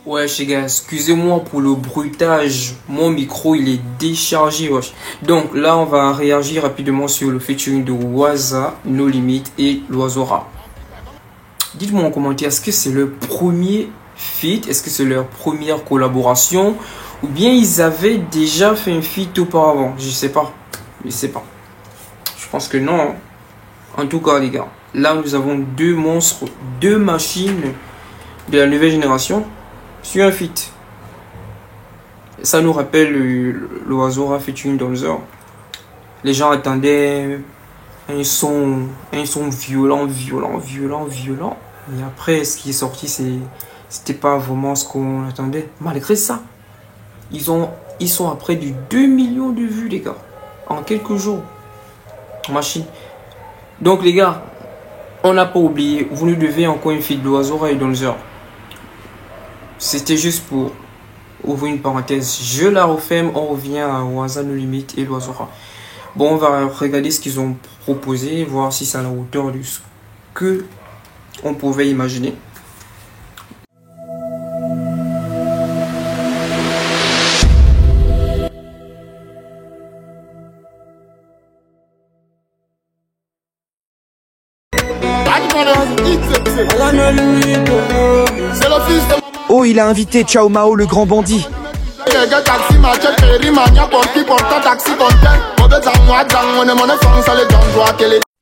Ouais, les gars, excusez-moi pour le bruitage. Mon micro, il est déchargé, wesh. Donc là, on va réagir rapidement sur le featuring de Waza, No Limit et Loiseau Rap. Dites-moi en commentaire, est-ce que c'est leur premier feat? Est-ce que c'est leur première collaboration? Ou bien ils avaient déjà fait un feat auparavant? Je sais pas. Je sais pas. Je pense que non. En tout cas, les gars, là, nous avons deux monstres, deux machines de la nouvelle génération sur un feat. Ça nous rappelle l'Oiseau Rap featuring Donzer. Les gens attendaient un son violent. Et après, ce qui est sorti, c'était pas vraiment ce qu'on attendait. Malgré ça, ils sont à près de 2 millions de vues, les gars, en quelques jours. Machine. Donc, les gars, on n'a pas oublié, vous nous devez encore une feat de l'Oiseau Rap et Donzer. C'était juste pour ouvrir une parenthèse. Je la referme, on revient à Waza, No Limit et Loiseau Rap. Bon, on va regarder ce qu'ils ont proposé, voir si c'est à la hauteur de ce que on pouvait imaginer. Oh, il a invité Ciao Mao, le grand bandit.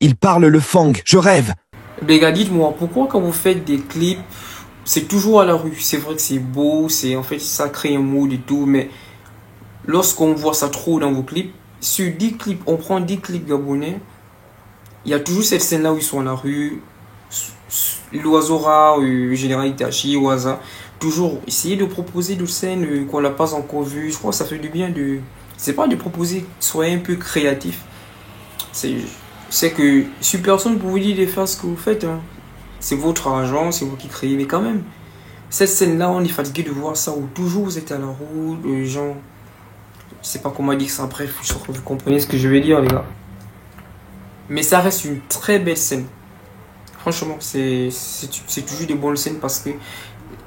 Il parle le fang, je rêve. Les gars, dites-moi, pourquoi quand vous faites des clips, c'est toujours à la rue? C'est vrai que c'est beau, en fait, ça crée un mood et tout, mais lorsqu'on voit ça trop dans vos clips, sur 10 clips, on prend 10 clips gabonais, il y a toujours cette scène-là où ils sont à la rue, L'Oiseau Rap, Général Itachi, Waza, toujours essayer de proposer des scènes qu'on n'a pas encore vues. Je crois que ça fait du bien de... C'est pas de proposer, soyez un peu créatif. C'est que si personne pour vous dire de faire ce que vous faites, hein. C'est votre argent, c'est vous qui créez, mais quand même, cette scène-là, on est fatigué de voir ça, où toujours vous êtes à la route, les gens... Je sais pas comment dire ça, bref, je suis sûr que vous comprenez ce que je veux dire, les gars. Mais ça reste une très belle scène. Franchement, c'est toujours des bonnes scènes parce que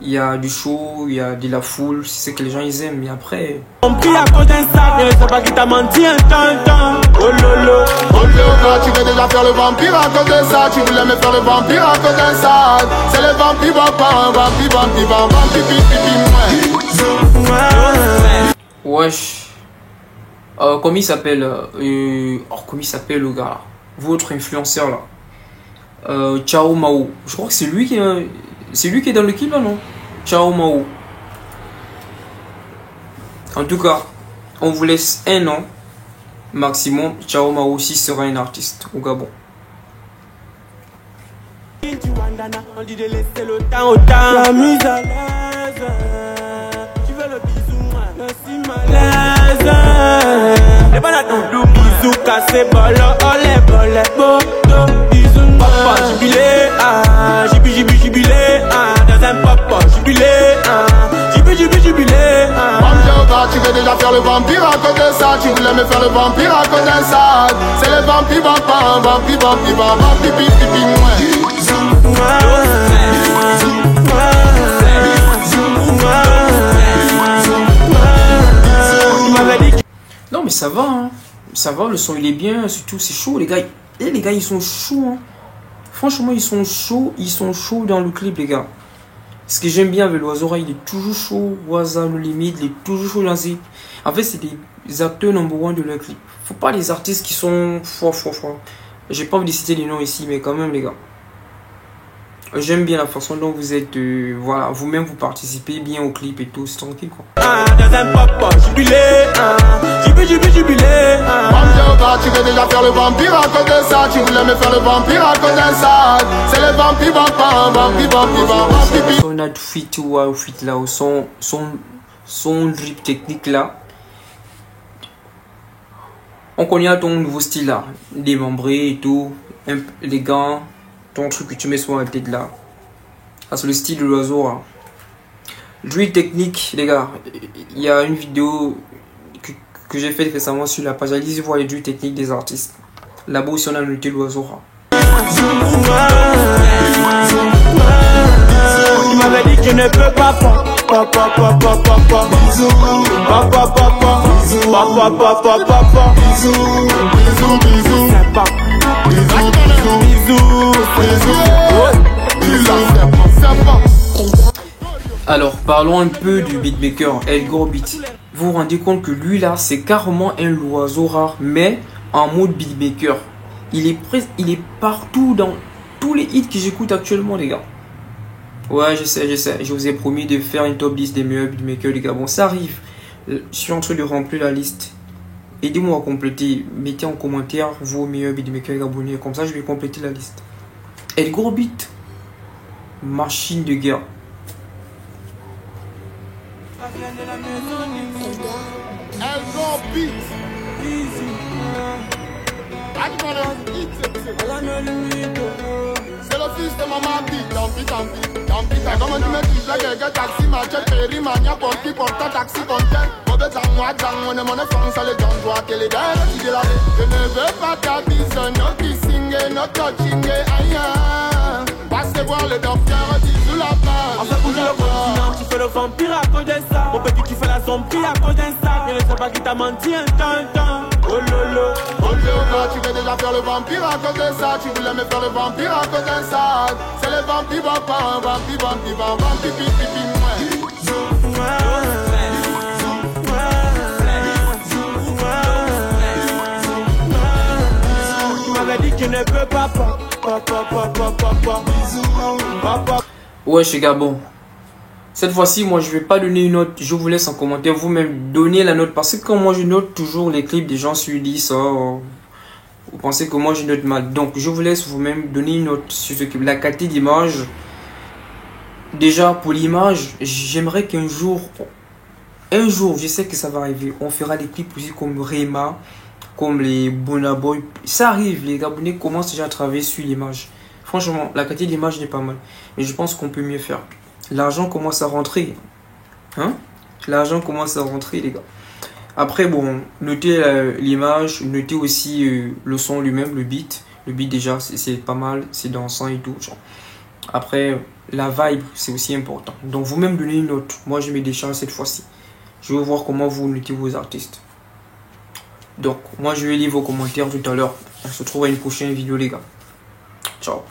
il y a du show, il y a de la foule, c'est ce que les gens ils aiment. Mais après... On prie à cause d'un sac, je sais pas qui t'a menti un temps. Oh lolo, tu veux déjà faire le vampire à cause de ça. Tu voulais me faire le vampire à cause d'un sac. C'est le vampire, Wesh. Comment il s'appelle comment il s'appelle le gars là? Votre influenceur là. Ciao Mao. Je crois que c'est lui qui est dans le clip là, non? Ciao Mao. En tout cas, on vous laisse un an maximum. Ciao Mao aussi sera un artiste au Gabon. On dit de laisser le temps au temps. La mise à l'aise. Tu veux le bisou, moi? Merci malaise. Les balades nous bisous cassés, bolo, olé, bolé, bodo, bisous. Papa, jubilé, jubilé, dans un papa, jubilé, jubilé. Tu veux déjà faire le vampire à cause de ça. Tu voulais me faire le vampire à cause d'un sac. C'est le vampire, Non mais ça va, hein. Ça va, le son il est bien, surtout c'est chaud les gars. Et les gars ils sont chauds, hein. Franchement ils sont chauds dans le clip les gars. Ce que j'aime bien avec l'Oiseau Rap, il est toujours chaud. Waza, No Limit, il est toujours chaud dans ses... En fait c'est des acteurs number one de leur clip. Faut pas les artistes qui sont forts. J'ai pas envie de citer les noms ici mais quand même les gars. J'aime bien la façon dont vous êtes, voilà, vous-même vous participez bien au clip et tout, c'est tranquille quoi. Dans un papa, jubilé, jubilé. Tu veux déjà faire le vampire à cause de ça. Tu voulais me faire le vampire à cause d'un sac. C'est le vampire, On a du feat ou feat là, son drip technique là. On connaît ton nouveau style là, démembré et tout, élégant. Ton truc que tu mets sur la tête là. Ah, c'est le style de l'Oiseau Rap. Drill technique, les gars. Il y a une vidéo que j'ai faite récemment sur la page. Allez-y voir les drills techniques des artistes. Là-bas aussi on a noté l'Oiseau Rap. Il m'avait dit qui ne peut pas. Bisous. Alors, parlons un peu du beatmaker El Gorbeat. Vous vous rendez compte que lui là, c'est carrément un oiseau rare, mais en mode beatmaker. Il est partout dans tous les hits que j'écoute actuellement, les gars. Ouais, je sais. Je vous ai promis de faire une top 10 des meilleurs beatmakers, les gars. Bon, ça arrive. Je suis en train de remplir la liste. Aidez-moi à compléter. Mettez en commentaire vos meilleurs beatmakers abonnés. Comme ça, je vais compléter la liste. El Gorbeat, machine de guerre. El Gorbeat. C'est le fils de maman dit, tant pis. Comme tu me dis, j'ai taxi, match, péri, mania, porti, porta, taxi, content. Mauvais à moi, on est mon France, les gens doivent que les gars, je ne veux pas ta bise, no kissing, no touching, aïe. Passez voir le docteur, dis sous la page. On fait bouger le continent, tu fais le vampire à cause de ça. Mon petit, tu fais la zombie à cause d'un sac. Je ne sais pas qui t'a menti un temps. Oh lolo, tu veux déjà faire le vampire à cause de ça. Tu voulais me faire le vampire à cause d'un sac. C'est le vampire, vampire, pipi, tu m'avais dit que tu ne peux pas. Ouais, chez Gabon. Cette fois-ci, moi, je vais pas donner une note. Je vous laisse en commentaire vous-même donner la note. Parce que quand moi, je note toujours les clips des gens sur 10, vous pensez que moi, je note mal. Donc, je vous laisse vous-même donner une note sur ce clip. La qualité d'image. Déjà, pour l'image, j'aimerais qu'un jour, je sais que ça va arriver. On fera des clips aussi comme Rema, comme les Bonaboy. Ça arrive, les Gabonais commencent déjà à travailler sur l'image. Franchement, la qualité d'image n'est pas mal. Mais je pense qu'on peut mieux faire. L'argent commence à rentrer. L'argent commence à rentrer, les gars. Après, bon, notez l'image, notez aussi le son lui-même, le beat. Le beat, déjà, c'est pas mal, c'est dansant et tout. Genre. Après, la vibe, c'est aussi important. Donc, vous-même donnez une note. Moi, je mets des chances cette fois-ci. Je vais voir comment vous notez vos artistes. Donc, moi, je vais lire vos commentaires tout à l'heure. On se retrouve à une prochaine vidéo, les gars. Ciao.